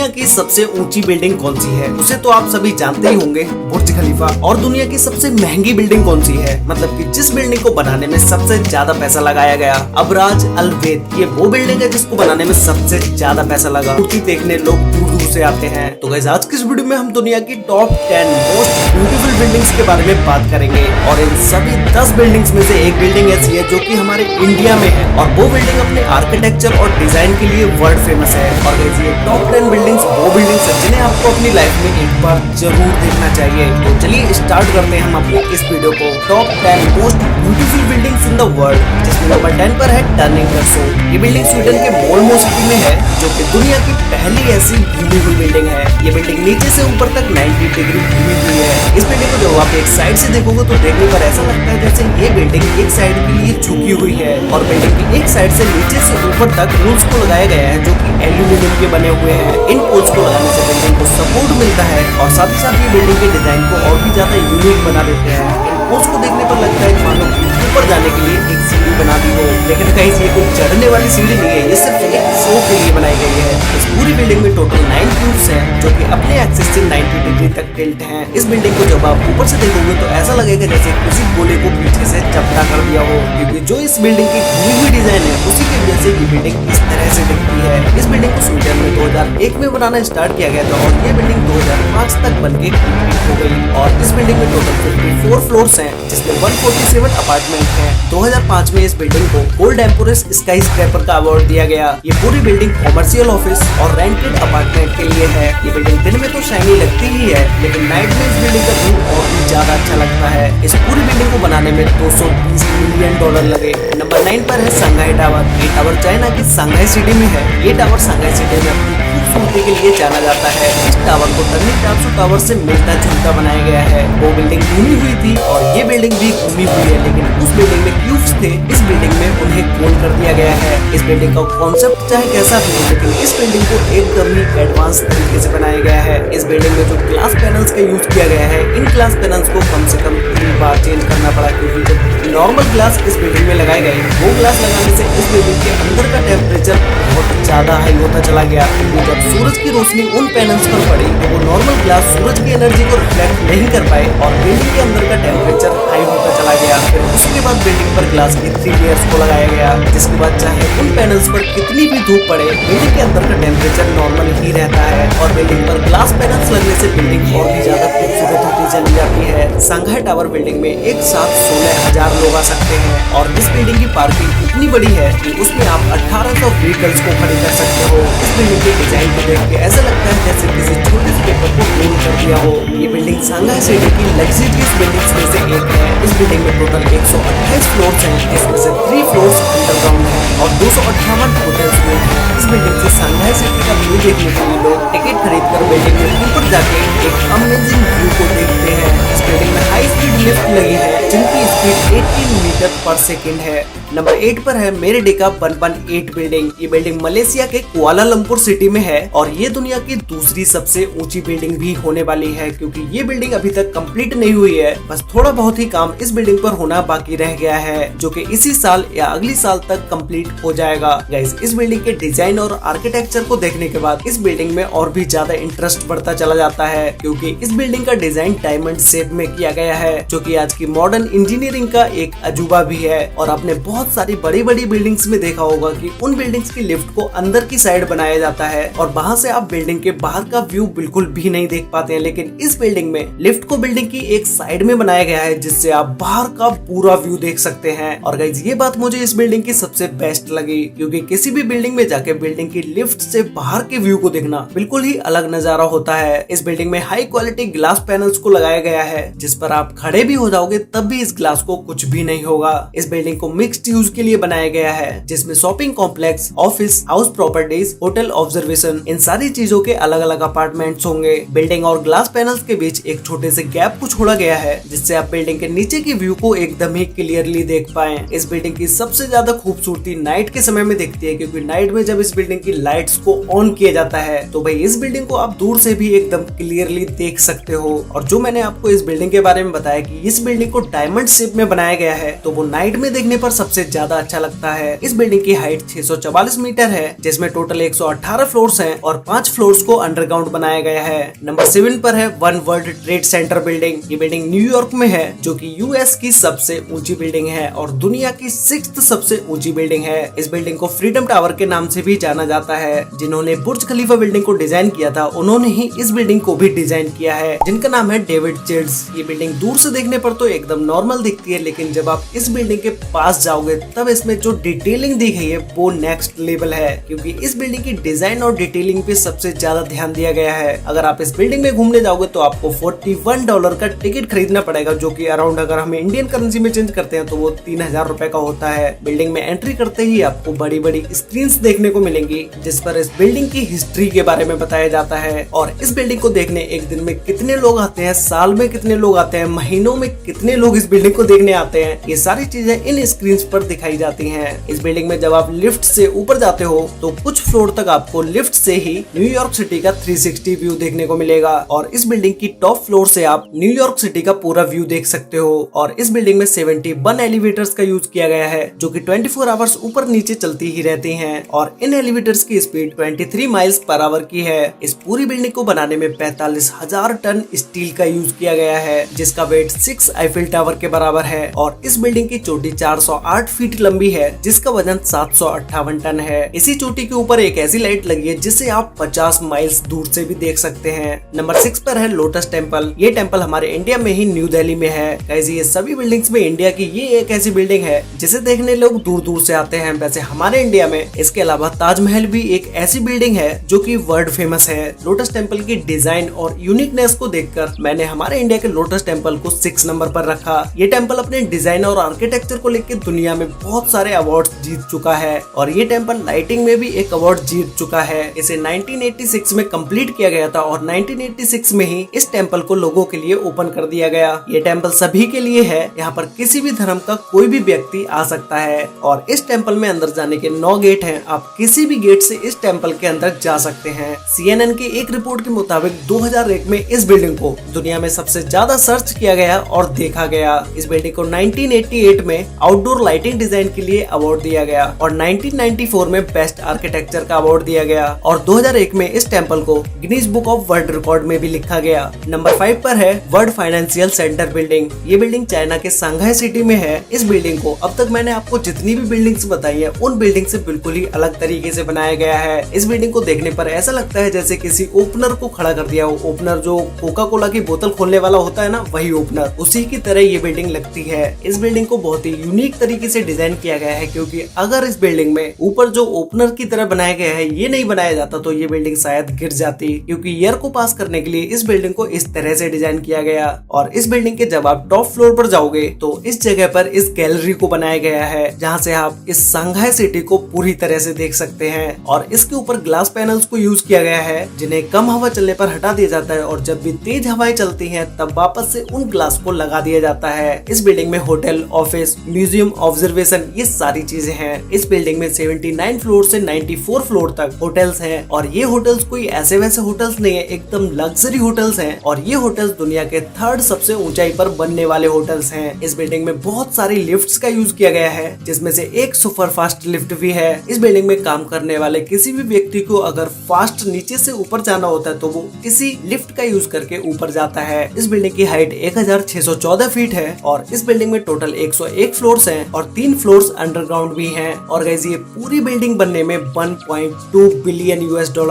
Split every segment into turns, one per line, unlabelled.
दुनिया की सबसे ऊंची बिल्डिंग कौन सी है? उसे तो आप सभी जानते ही होंगे, बुर्ज खलीफा। और दुनिया की सबसे महंगी बिल्डिंग कौन सी है? मतलब कि जिस बिल्डिंग को बनाने में सबसे ज्यादा पैसा लगाया गया, अबराज अल बैत। ये वो बिल्डिंग है जिसको बनाने में सबसे ज्यादा पैसा लगा। मूर्ति देखने लोग दूर दूर से आते हैं। तो गाइस, आज की इस वीडियो में हम दुनिया की टॉप 10 मोस्ट ब्यूटीफुल बिल्डिंग्स के बारे में बात करेंगे। और इन सभी 10 बिल्डिंग्स में से एक बिल्डिंग ऐसी है जो कि हमारे इंडिया में है, और वो बिल्डिंग अपने आर्किटेक्चर और डिजाइन के लिए वर्ल्ड फेमस है। और गाइस, ये टॉप 10 बिल्डिंग्स वो बिल्डिंग्स है जिन्हें आपको अपनी लाइफ में एक बार जरूर देखना चाहिए। तो चलिए स्टार्ट करते हैं हम अपनी इस वीडियो को। Top 10 most beautiful buildings in the world, जिसमें नंबर 10 पर है टर्निंग कर्सो। ये बिल्डिंग स्वीडन के मोल्मो सिटी में है, जो कि दुनिया की पहली ऐसी घूमी हुई बिल्डिंग है। ये बिल्डिंग नीचे से ऊपर तक 90 डिग्री घूमी हुई है। इस बिल्डिंग को जब आप एक साइड से देखोगे तो देखने पर ऐसा लगता है जैसे ये बिल्डिंग एक साइड के लिए झुकी हुई है, और बिल्डिंग की एक साइड से नीचे से ऊपर तक पोल्स को लगाया गया है जो कि एल्यूमिनियम के बने हुए हैं। इन पोल्स को लगाने से बिल्डिंग को सपोर्ट मिलता है, और साथ ही साथ ये बिल्डिंग के डिजाइन को और भी ज्यादा यूनिक बना देते हैं। इन पोल्स को देखने पर लगता है कि मानो ऊपर जाने के लिए एक सीढ़ी बना दी हो, लेकिन कहीं से कोई चढ़ने वाली सीढ़ी नहीं है, ये सिर्फ एक शो के लिए बनाई गई है। इस पूरी बिल्डिंग में टोटल 9 क्यूब्स हैं, जो कि अपने एक्सिस से 90 डिग्री तक टिल्ट हैं। इस बिल्डिंग को जब आप ऊपर से देखोगे तो ऐसा लगेगा जैसे किसी गोले को पीछे से चपटा कर दिया हो, क्योंकि जो इस बिल्डिंग की घूमी हुई डिजाइन है उसी की वजह से ये बिल्डिंग इस तरह से दिखती है। इस बिल्डिंग को स्वीडन में 2001 में बनाना स्टार्ट किया गया था, और ये बिल्डिंग 2005 तक बनके कंप्लीट हो गई। और इस बिल्डिंग में टोटल 54 फ्लोर्स हैं, जिसमें 147 अपार्टमेंट हैं। 2005 में इस बिल्डिंग को गोल्ड एम्पोरस स्काई स्क्रैपर का अवार्ड दिया गया। ये पूरी बिल्डिंग कॉमर्शियल ऑफिस और रेंटेड अपार्टमेंट के लिए है। ये बिल्डिंग दिन में तो शाइनी लगती ही है, लेकिन नाइट में इस बिल्डिंग का व्यू और भी ज्यादा अच्छा लगता है। इस पूरी बिल्डिंग को बनाने में $220 मिलियन लगे। नंबर 9 पर है सांघाई टावर। ये टावर चाइना की सांघाई सिटी में है। ये टावर सांघाई सिटी में अपनी खूबसूरती के लिए जाना जाता है। इस टावर को टर्निंग टाप्सू टावर से मिलता जुलता बनाया गया है। वो बिल्डिंग घूमी हुई थी और ये बिल्डिंग भी घूमी हुई है, लेकिन उस बिल्डिंग में क्यूब्स थे, इस बिल्डिंग में उन्हें गोल कर दिया गया है। इस बिल्डिंग का कॉन्सेप्ट चाहे कैसा भी हो, लेकिन इस बिल्डिंग को एकदम ही एडवांस तरीके से बनाया गया है। इस बिल्डिंग में जो ग्लास पैनल्स का यूज किया गया है, इन ग्लास पैनल्स को कम से कम 3 बार चेंज करना पड़ा, क्योंकि जब नॉर्मल ग्लास इस बिल्डिंग में लगाए गए, वो ग्लास लगाने से इस बिल्डिंग के अंदर का टेम्परेचर बहुत ज्यादा हाई होता चला गया। क्योंकि जब सूरज की रोशनी उन पैनल्स पर पड़ी तो वो नॉर्मल ग्लास सूरज की एनर्जी को रिफ्लेक्ट नहीं कर पाए, और बिल्डिंग के अंदर का टेम्परेचर हाई होता चला गया। फिर उसके बाद बिल्डिंग पर ग्लास की 3 लेयर्स को लगाया गया, जिसके बाद चाहे उन पैनल्स पर कितनी भी धूप पड़े, बिल्डिंग के अंदर का टेम्परेचर नॉर्मल ही रहता है। और बिल्डिंग पर ग्लास पैनल्स लगने से बिल्डिंग और भी ज्यादा खूबसूरत होती चली जाती है। सांघाई टावर बिल्डिंग में एक साथ 16,000 लोग आ सकते हैं, और इस बिल्डिंग की पार्किंग इतनी बड़ी है कि उसमें आप 1800 व्हीकल्स को खड़ी कर सकते हो। इस बिल्डिंग के डिजाइन को देख के ऐसा लगता है जैसे किसी छोटे से पेपर को गोल कर दिया हो। ये बिल्डिंग सांघाई सिटी की लग्जरियस बिल्डिंग्स में से एक है। इस बिल्डिंग में टोटल 128 फ्लोर्स हैं, जिसमें से 3 फ्लोर्स अंडरग्राउंड हैं और 258 होटल्स में। इस बिल्डिंग से सांघाई सिटी का व्यू देखने के लिए लोग टिकट खरीद कर बिल्डिंग में ऊपर जाके एक अमेजिंग व्यू को देखते हैं। इस बिल्डिंग में हाई स्पीड लिफ्ट लगी है, जिनकी स्पीड 18 मीटर पर सेकेंड है। नंबर 8 पर है मेरेडिका 118 बिल्डिंग। ये बिल्डिंग मलेशिया के कुआलालंपुर सिटी में है, और ये दुनिया की दूसरी सबसे ऊंची बिल्डिंग भी होने वाली है, क्योंकि ये बिल्डिंग अभी तक कंप्लीट नहीं हुई है। बस थोड़ा बहुत ही काम इस बिल्डिंग पर होना बाकी रह गया है, जो कि इसी साल या अगली साल तक कंप्लीट हो जाएगा। गाइस, इस बिल्डिंग के डिजाइन और आर्किटेक्चर को देखने के बाद इस बिल्डिंग में और भी ज्यादा इंटरेस्ट बढ़ता चला जाता है, क्योंकि इस बिल्डिंग का डिजाइन डायमंड शेप में किया गया है, जो कि आज की मॉडर्न इंजीनियरिंग का एक अजूबा भी है। और आपने बहुत सारी बड़ी बड़ी बिल्डिंग्स में देखा होगा कि उन बिल्डिंग्स की लिफ्ट को अंदर की साइड बनाया जाता है, और वहां से आप बिल्डिंग के बाहर का व्यू बिल्कुल भी नहीं देख पाते हैं। लेकिन इस बिल्डिंग में लिफ्ट को बिल्डिंग की एक साइड में बनाया गया है, जिससे आप बाहर का पूरा व्यू देख सकते हैं। और गाइस, ये बात मुझे इस बिल्डिंग की सबसे बेस्ट लगी, क्योंकि किसी भी बिल्डिंग में जाके बिल्डिंग की लिफ्ट से बाहर के व्यू को देखना बिल्कुल ही अलग नजारा होता है। इस बिल्डिंग में हाई क्वालिटी ग्लास पैनल्स को लगाया गया है, जिस पर आप खड़े भी हो जाओगे तब भी इस ग्लास को कुछ भी नहीं होगा। इस बिल्डिंग को मिक्स्ड यूज के लिए बनाया गया है, जिसमें shopping complex, office, house properties, hotel observation, इन सारी चीजों के अलग अलग अपार्टमेंट्स होंगे। बिल्डिंग और ग्लास पैनल्स के बीच एक छोटे से गैप को छोड़ा गया है, जिससे आप बिल्डिंग के नीचे की व्यू को एकदम ही क्लियरली देख पाएं। इस बिल्डिंग की सबसे ज्यादा खूबसूरती नाइट के समय में दिखती है, क्योंकि नाइट में जब इस बिल्डिंग की लाइट्स को ऑन किया जाता है। तो भाई इस बिल्डिंग को आप दूर से भी एकदम क्लियरली देख सकते हो। और जो मैंने आपको इस बिल्डिंग के बारे में बताया कि इस बिल्डिंग को डायमंड शेप में बनाया गया है, तो वो नाइट में देखने पर सबसे ज्यादा अच्छा लगता है। इस बिल्डिंग की हाइट 644 मीटर है, जिसमें टोटल 118 फ्लोर्स हैं और 5 फ्लोर्स को अंडरग्राउंड बनाया गया है। नंबर 7 पर है one world trade centre building. ये बिल्डिंग न्यूयॉर्क में है, जो कि यूएस की सबसे ऊंची बिल्डिंग है और दुनिया की 6th सबसे ऊंची बिल्डिंग है। इस बिल्डिंग को फ्रीडम टावर के नाम से भी जाना जाता है। जिन्होंने बुर्ज खलीफा बिल्डिंग को डिजाइन किया था, उन्होंने ही इस बिल्डिंग को भी डिजाइन किया है, जिनका नाम है डेविड चिल्ड्स। ये बिल्डिंग दूर से देखने पर तो एकदम नॉर्मल दिखती है, लेकिन जब आप इस बिल्डिंग के पास जाओगे तब इसमें जो डिटेलिंग दी गई है वो नेक्स्ट लेवल है, क्योंकि इस बिल्डिंग की डिजाइन और डिटेलिंग पे सबसे ज्यादा ध्यान दिया गया है। अगर आप इस बिल्डिंग में घूमने जाओगे तो आपको $41 का टिकट खरीदना पड़ेगा, जो कि अराउंड अगर हम इंडियन करेंसी में चेंज करते हैं तो वो 3000 रुपए का होता है। बिल्डिंग में एंट्री करते ही आपको बड़ी बड़ी स्क्रीन देखने को मिलेंगी, जिस पर इस बिल्डिंग की हिस्ट्री के बारे में बताया जाता है। और इस बिल्डिंग को देखने एक दिन में कितने लोग आते हैं, साल में कितने लोग आते हैं, महीनों में कितने लोग इस बिल्डिंग को देखने आते हैं, ये सारी चीजें इन स्क्रीन पर दिखाई जाती हैं। इस बिल्डिंग में जब आप लिफ्ट से ऊपर जाते हो तो कुछ फ्लोर तक आपको लिफ्ट से ही न्यूयॉर्क सिटी का 360 व्यू देखने को मिलेगा। और इस बिल्डिंग की टॉप फ्लोर से आप न्यूयॉर्क सिटी का पूरा व्यू देख सकते हो। और इस बिल्डिंग में 71 एलिवेटर्स का यूज किया गया है, जो कि 24 आवर्स ऊपर नीचे चलती ही रहती हैं। और इन एलिवेटर्स की स्पीड 23 माइल्स पर आवर की है। इस पूरी बिल्डिंग को बनाने में 45,000 टन स्टील का यूज किया गया है, जिसका वेट 6 आईफिल टावर के बराबर है। और इस बिल्डिंग की चोटी 408 फीट लंबी है, जिसका वजन 758 टन है। इसी चोटी के ऊपर एक ऐसी लाइट लगी है जिसे आप 50 माइल्स दूर से भी देख सकते हैं। नंबर 6 पर है लोटस टेम्पल। ये टेम्पल हमारे इंडिया में ही न्यू दिल्ली में है। गाइस ये सभी बिल्डिंग्स में इंडिया की ये एक ऐसी बिल्डिंग है जिसे देखने लोग दूर दूर से आते हैं। वैसे हमारे इंडिया में इसके अलावा ताजमहल भी एक ऐसी बिल्डिंग है जो कि वर्ल्ड फेमस है। लोटस टेम्पल की डिजाइन और यूनिकनेस को देखकर मैंने हमारे इंडिया के लोटस टेम्पल को 6 नंबर पर रखा। ये टेम्पल अपने डिजाइन और आर्किटेक्चर को लेकर दुनिया में बहुत सारे अवार्ड जीत चुका है और ये टेम्पल लाइटिंग में भी एक अवार्ड जीत चुका है। इसे 1986 में कंप्लीट किया गया था और 1986 में ही इस टेम्पल को लोगों के लिए ओपन कर दिया गया। ये टेम्पल सभी के लिए है, यहाँ पर किसी भी धर्म का कोई भी व्यक्ति आ सकता है। और इस टेम्पल में अंदर जाने के 9 गेट हैं, आप किसी भी गेट से इस टेम्पल के अंदर जा सकते हैं। CNN की एक रिपोर्ट के मुताबिक 2001 में इस बिल्डिंग को दुनिया में सबसे ज्यादा सर्च किया गया और देखा गया। इस बिल्डिंग को 1988 में आउटडोर लाइटिंग डिजाइन के लिए अवार्ड दिया गया और 1994 में बेस्ट आर्किटेक्चर का अवार्ड दिया गया और 2001 में इस टेम्पल को Guinness book of world record में भी लिखा गया। नंबर 5 पर है वर्ल्ड फाइनेंशियल सेंटर बिल्डिंग। ये बिल्डिंग चाइना के संघाई सिटी में है। इस बिल्डिंग को अब तक मैंने आपको जितनी भी बिल्डिंग्स बताई है उन बिल्डिंग से बिल्कुल ही अलग तरीके से बनाया गया है। इस बिल्डिंग को देखने पर ऐसा लगता है जैसे किसी ओपनर को खड़ा कर दिया हो। ओपनर जो कोका कोला की बोतल खोलने वाला होता है ना, वही ओपनर, उसी की तरह ये बिल्डिंग लगती है। इस बिल्डिंग को बहुत ही यूनिक तरीके से डिजाइन किया गया है, क्योंकि अगर इस बिल्डिंग में ऊपर जो ओपनर की तरह बनाया गया है ये नहीं बनाया जाता तो ये बिल्डिंग शायद गिर जाती, क्योंकि एयर को पास करने के लिए इस बिल्डिंग को इस तरह से डिजाइन किया गया। और इस बिल्डिंग के जब आप टॉप फ्लोर पर जाओगे तो इस जगह पर इस गैलरी को बनाया गया है, जहाँ से आप इस संघाई सिटी को पूरी तरह से देख सकते हैं। और इसके ऊपर ग्लास पैनल्स को यूज किया गया है, जिन्हें कम हवा चलने पर हटा दिया जाता है और जब भी तेज हवाएं चलती हैं तब वापस से उन ग्लास को लगा दिया जाता है। इस बिल्डिंग में होटल, ऑफिस, म्यूजियम, ऑब्जर्वेशन ये सारी चीजें हैं। इस बिल्डिंग में 79 फ्लोर से 94 फ्लोर तक होटल्स हैं और ये होटल्स कोई ऐसे वैसे होटल्स नहीं है, एकदम लग्जरी होटल्स हैं। और ये होटल्स दुनिया के 3rd सबसे ऊंचाई पर बनने वाले होटल्स हैं। इस बिल्डिंग में बहुत सारी लिफ्ट्स का यूज किया गया है, जिसमें से एक सुपर फास्ट लिफ्ट भी है। इस बिल्डिंग में काम करने वाले किसी भी व्यक्ति को अगर फास्ट नीचे से ऊपर जाना होता है तो वो इसी लिफ्ट का यूज करके ऊपर जाता है। इस बिल्डिंग की हाइट 1614 फीट है और इस बिल्डिंग में टोटल 101 फ्लोर्स हैं और 3 फ्लोर्स अंडरग्राउंड भी हैं। और गाइस ये पूरी बिल्डिंग बनने में $1.2 बिलियन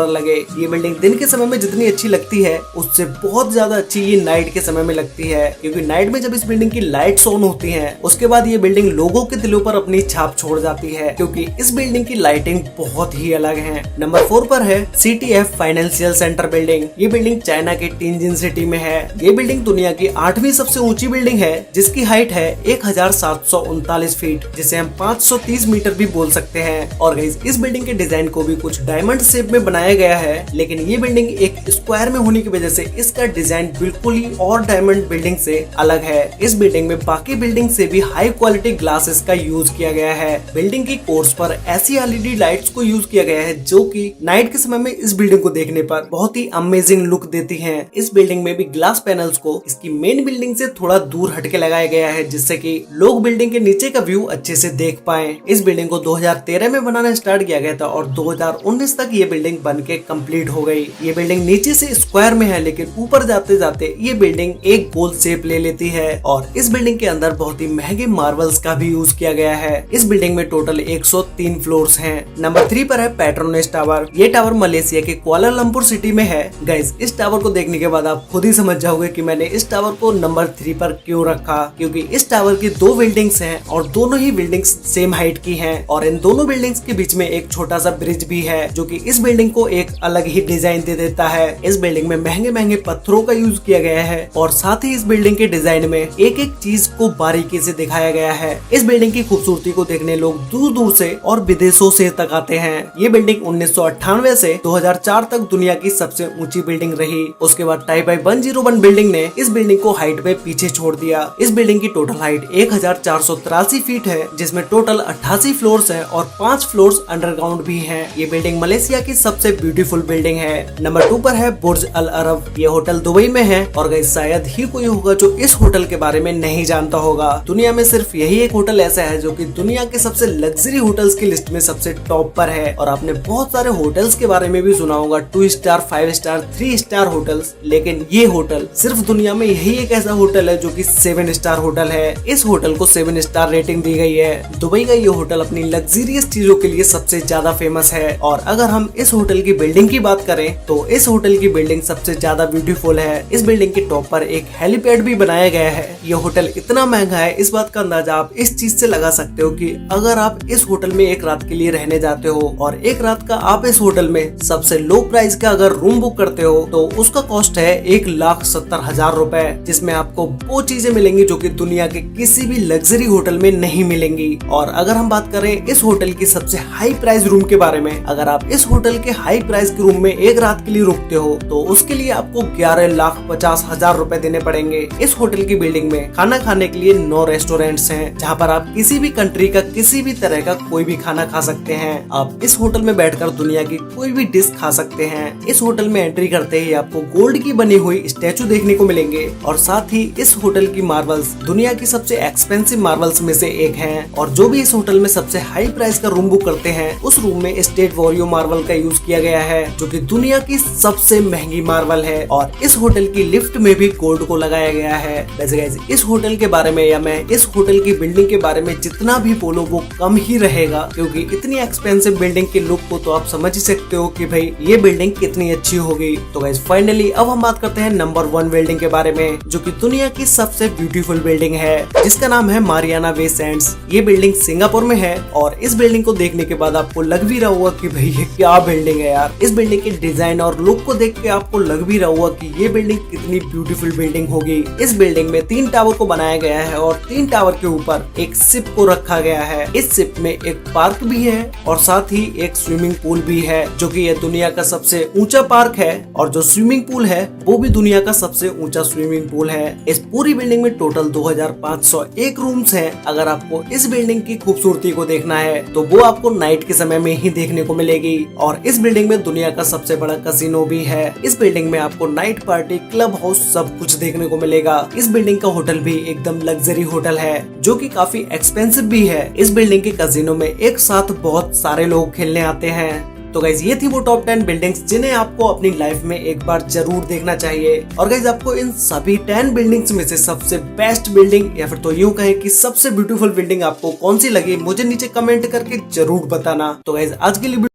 लगे। ये बिल्डिंग दिन के समय में जितनी अच्छी लगती है उससे बहुत ज्यादा अच्छी ये नाइट के समय में लगती है, क्योंकि नाइट में जब इस बिल्डिंग की लाइट्स ऑन होती हैं उसके बाद ये बिल्डिंग लोगों के दिलों पर अपनी छाप छोड़ जाती है, क्योंकि इस बिल्डिंग की लाइटिंग बहुत ही अलग है। नंबर 4 पर है CTF फाइनेंशियल सेंटर बिल्डिंग। ये बिल्डिंग चाइना के टिनजिन सिटी में है। ये बिल्डिंग दुनिया की 8वीं सबसे ऊंची बिल्डिंग है, जिसकी हाइट है 1739 फीट, जिसे हम 530 मीटर भी बोल सकते हैं। और गाइस इस बिल्डिंग के डिजाइन को भी कुछ डायमंड शेप में बनाया गया है, लेकिन ये बिल्डिंग एक स्क्वायर में होने की वजह से इसका डिजाइन बिल्कुल ही और डायमंड बिल्डिंग से अलग है। इस बिल्डिंग में बाकी बिल्डिंग से भी हाई क्वालिटी ग्लासेस का यूज किया गया है। बिल्डिंग की कोर्स पर ऐसी एलईडी लाइट्स को यूज किया गया है जो कि नाइट के समय में इस बिल्डिंग को देखने पर बहुत ही अमेजिंग लुक देती हैं। इस बिल्डिंग में भी ग्लास पैनल्स को इसकी मेन बिल्डिंग से थोड़ा दूर हटके लगाया गया है जिससे कि लोग बिल्डिंग के नीचे का व्यू अच्छे से देख पाएं। इस बिल्डिंग को 2013 में बनाना स्टार्ट किया गया था और 2019 तक ये बिल्डिंग बन के कम्प्लीट हो गई। ये बिल्डिंग नीचे से स्क्वायर में है लेकिन ऊपर जाते जाते ये बिल्डिंग एक गोल शेप ले लेती है और इस बिल्डिंग के अंदर बहुत ही महंगे मार्बल्स का भी यूज किया गया है। इस बिल्डिंग में टोटल 103 फ्लोर्स हैं। नंबर 3 पर है पेट्रोनेस टावर। ये टावर मलेशिया के कुआलालंपुर सिटी में है। गाइस, इस टावर को देखने के बाद आप खुद ही समझ जाओगे कि मैंने इस टावर को नंबर 3 पर क्यों रखा, क्योंकि इस टावर की 2 बिल्डिंग्स हैं और दोनों ही बिल्डिंग्स सेम हाइट की हैं और इन दोनों बिल्डिंग्स के बीच में एक छोटा सा ब्रिज भी है जो कि इस बिल्डिंग को एक अलग ही डिजाइन दे देता है। इस बिल्डिंग में महंगे महंगे पत्थरों का यूज किया गया है और साथ ही इस बिल्डिंग के डिजाइन में एक एक चीज को बारीकी से दिखाया गया है। इस बिल्डिंग की खूबसूरती को देखने लोग दूर दूर से और विदेशों से तक आते हैं। ये बिल्डिंग 1998 से 2004 तक दुनिया की सबसे ऊंची बिल्डिंग रही। उसके बाद टाइपाई 101 बिल्डिंग ने इस बिल्डिंग को हाइट में पीछे छोड़ दिया। इस बिल्डिंग की टोटल हाइट 1483 फीट है जिसमें टोटल 88 फ्लोर्स है और 5 फ्लोर्स अंडरग्राउंड भी हैं। ये बिल्डिंग मलेशिया की सबसे ब्यूटीफुल बिल्डिंग है। नंबर 2 पर है बुर्ज अल अरब। ये होटल दुबई में है और गाइस शायद ही कोई होगा जो इस होटल के बारे में नहीं जानता होगा। दुनिया में सिर्फ यही एक होटल ऐसा है जो कि दुनिया के सबसे लग्जरी होटल्स की लिस्ट में सबसे टॉप पर है। और आपने बहुत सारे होटल्स के बारे में भी सुना होगा, 2 स्टार, 5 स्टार, 3 स्टार होटल्स, लेकिन ये होटल सिर्फ दुनिया में यही एक ऐसा होटल है जो कि 7 स्टार होटल है। इस होटल को 7 स्टार रेटिंग दी गई है। दुबई का ये होटल अपनी लग्जरियस चीजों के लिए सबसे ज्यादा फेमस है। और अगर हम इस होटल की बिल्डिंग की बात करें तो इस होटल की बिल्डिंग सबसे ज्यादा ब्यूटीफुल है। इस बिल्डिंग के टॉप पर एक हेलीपैड भी बनाया गया है। ये होटल इतना महंगा है, इस बात का अंदाजा आप इस चीज से लगा सकते हो कि अगर आप इस होटल में एक रात के लिए रहने जाते हो और एक रात का आप इस होटल में सबसे लो प्राइस का अगर रूम बुक करते हो तो उसका कॉस्ट है 1,70,000 रुपए, जिसमें आपको वो चीजें मिलेंगी जो कि दुनिया के किसी भी लग्जरी होटल में नहीं मिलेंगी। और अगर हम बात करें इस होटल की सबसे हाई प्राइस रूम के बारे में, अगर आप इस होटल के हाई प्राइस के रूम में एक रात के लिए रुकते हो तो उसके लिए आपको 11,50,000 रुपए देने पड़ेंगे। इस होटल की बिल्डिंग में खाना खाने के लिए 9 रेस्टोरेंट्स हैं जहां पर आप किसी भी कंट्री का किसी भी तरह का कोई भी खाना खा सकते हैं। आप इस होटल में बैठकर दुनिया की कोई भी डिश खा सकते हैं। इस होटल में एंट्री करते ही आपको गोल्ड की बनी हुई स्टैचू देखने को मिलेंगे और साथ ही इस होटल की मार्बल्स दुनिया की सबसे एक्सपेंसिव मार्बल्स में से एक हैं। और जो भी इस होटल में सबसे हाई प्राइस का रूम बुक करते हैं उस रूम में स्टेट वॉरियो मार्बल का यूज किया गया है जो कि दुनिया की सबसे महंगी मार्बल है। और इस होटल की लिफ्ट में भी गोल्ड को लगाया गया है। वैसे गाइस, इस होटल के बारे में या मैं इस होटल की बिल्डिंग के बारे में जितना भी बोलो वो कम ही रहेगा, क्योंकि इतनी एक्सपेंसिव बिल्डिंग के लुक को तो आप समझ ही सकते हो कि भाई ये बिल्डिंग कितनी अच्छी होगी। तो गाइस फाइनली अब हम बात करते हैं नंबर 1 बिल्डिंग के बारे में जो कि दुनिया की सबसे ब्यूटीफुल बिल्डिंग है जिसका नाम है मारियाना बे सैंड्स। ये बिल्डिंग सिंगापुर में है और इस बिल्डिंग को देखने के बाद आपको लग भी रहा होगा कि भाई ये क्या बिल्डिंग है यार। इस बिल्डिंग के डिजाइन और लुक को देख के आपको लग भी रहा होगा कि ये बिल्डिंग कितनी ब्यूटीफुल बिल्डिंग होगी। इस बिल्डिंग में 3 टावर को बनाया गया है और 3 टावर के ऊपर एक शिप को रखा गया है। इस शिप में एक पार्क भी है और साथ ही एक स्विमिंग पूल भी है जो कि ये दुनिया का सबसे ऊंचा पार्क है और जो स्विमिंग पूल है वो भी दुनिया का सबसे ऊंचा स्विमिंग पूल है। इस पूरी बिल्डिंग में टोटल 2501 रूम्स हैं। अगर आपको इस बिल्डिंग की खूबसूरती को देखना है तो वो आपको नाइट के समय में ही देखने को मिलेगी। और इस बिल्डिंग में दुनिया का सबसे बड़ा कैसीनो भी है। इस बिल्डिंग में आपको नाइट पार्टी, क्लब हाउस सब कुछ देखने को मिलेगा। इस बिल्डिंग का होटल भी एकदम लग्जरी होटल है जो कि काफी एक्सपेंसिव भी है। इस बिल्डिंग के कैसीनो में एक साथ बहुत सारे लोग खेलने आते हैं। तो गाइज ये थी वो टॉप 10 बिल्डिंग्स जिन्हें आपको अपनी लाइफ में एक बार जरूर देखना चाहिए। और गाइज आपको इन सभी 10 बिल्डिंग्स में से सबसे बेस्ट बिल्डिंग या फिर तो यूं कहें कि सबसे ब्यूटीफुल बिल्डिंग आपको कौन सी लगी मुझे नीचे कमेंट करके जरूर बताना। तो गाइज आज के लिए